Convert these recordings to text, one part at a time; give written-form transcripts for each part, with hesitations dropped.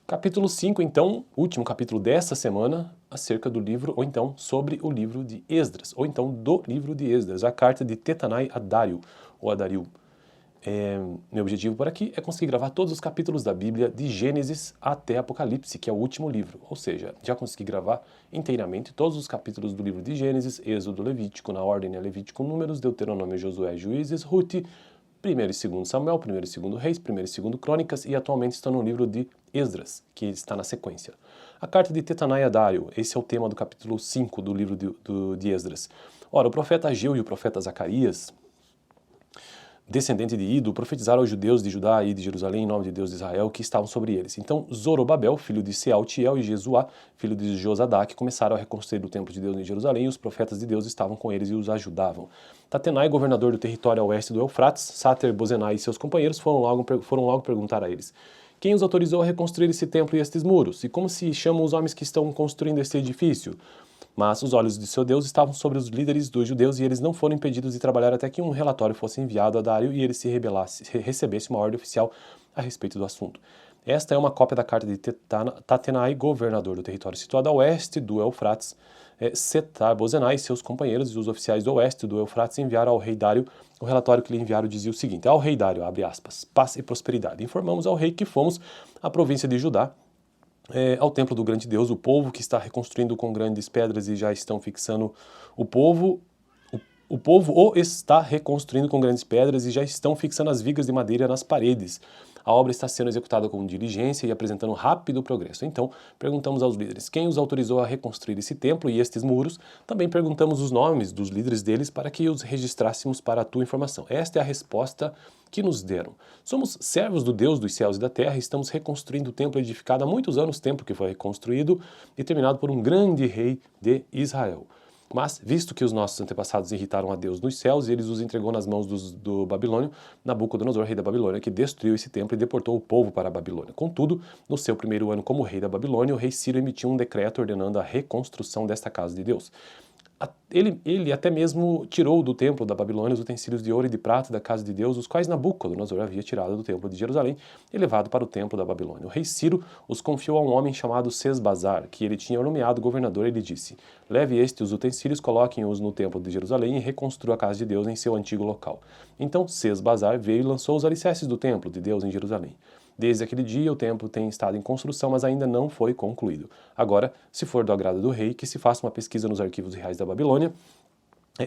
Capítulo 5, então, último capítulo desta semana, acerca do livro, ou então sobre o livro de Esdras, ou então do livro de Esdras, a carta de Tetanai a Dário, ou a Dario. Meu objetivo por aqui é conseguir gravar todos os capítulos da Bíblia, de Gênesis até Apocalipse, que é o último livro. Ou seja, já consegui gravar inteiramente todos os capítulos do livro de Gênesis, Êxodo, Levítico, na ordem é Levítico, Números, Deuteronômio, Josué, Juízes, Ruth, 1º e 2º Samuel, 1º e 2º Reis, 1º e 2º Crônicas, e atualmente estou no livro de Esdras, que está na sequência. A carta de Tetanai a Dário, esse é o tema do capítulo 5 do livro de Esdras. Ora, o profeta Ageu e o profeta Zacarias, descendente de Ido, profetizaram aos judeus de Judá e de Jerusalém em nome de Deus de Israel que estavam sobre eles. Então Zorobabel, filho de Sealtiel, e Jesuá, filho de Josadaque, começaram a reconstruir o templo de Deus em Jerusalém, e os profetas de Deus estavam com eles e os ajudavam. Tatenai, governador do território a oeste do Eufrates, Sater-Bozenai e seus companheiros foram logo perguntar a eles: quem os autorizou a reconstruir esse templo e estes muros? E como se chamam os homens que estão construindo este edifício? Mas os olhos de seu Deus estavam sobre os líderes dos judeus, e eles não foram impedidos de trabalhar até que um relatório fosse enviado a Dário e ele recebesse uma ordem oficial a respeito do assunto. Esta é uma cópia da carta de Tatenai, governador do território situado a oeste do Eufrates. Setar-Bozenai e seus companheiros e os oficiais do oeste do Eufrates enviaram ao rei Dário. O relatório que lhe enviaram dizia o seguinte: ao rei Dário, abre aspas, paz e prosperidade. Informamos ao rei que fomos à província de Judá, ao templo do grande Deus, o povo que está reconstruindo com grandes pedras e já estão fixando o povo o está reconstruindo com grandes pedras e já estão fixando as vigas de madeira nas paredes. A obra está sendo executada com diligência e apresentando rápido progresso. Então, perguntamos aos líderes quem os autorizou a reconstruir esse templo e estes muros. Também perguntamos os nomes dos líderes deles para que os registrássemos para a tua informação. Esta é a resposta que nos deram. Somos servos do Deus dos céus e da terra e estamos reconstruindo o templo edificado há muitos anos, templo que foi reconstruído e terminado por um grande rei de Israel. Mas, visto que os nossos antepassados irritaram a Deus nos céus, ele os entregou nas mãos do Babilônio, Nabucodonosor, rei da Babilônia, que destruiu esse templo e deportou o povo para a Babilônia. Contudo, no seu primeiro ano como rei da Babilônia, o rei Ciro emitiu um decreto ordenando a reconstrução desta casa de Deus. Ele até mesmo tirou do templo da Babilônia os utensílios de ouro e de prata da casa de Deus, os quais Nabucodonosor havia tirado do templo de Jerusalém e levado para o templo da Babilônia. O rei Ciro os confiou a um homem chamado Sesbazar, que ele tinha nomeado governador, e lhe disse: leve os utensílios, coloquem-os no templo de Jerusalém e reconstrua a casa de Deus em seu antigo local. Então Sesbazar veio e lançou os alicerces do templo de Deus em Jerusalém. Desde aquele dia, o templo tem estado em construção, mas ainda não foi concluído. Agora, se for do agrado do rei, que se faça uma pesquisa nos arquivos reais da Babilônia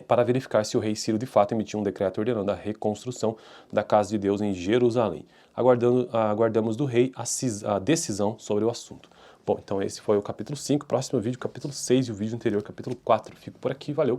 para verificar se o rei Ciro de fato emitiu um decreto ordenando a reconstrução da casa de Deus em Jerusalém. Aguardamos do rei a decisão sobre o assunto. Bom, então esse foi o capítulo 5, próximo vídeo, capítulo 6 e o vídeo anterior, capítulo 4. Fico por aqui, valeu!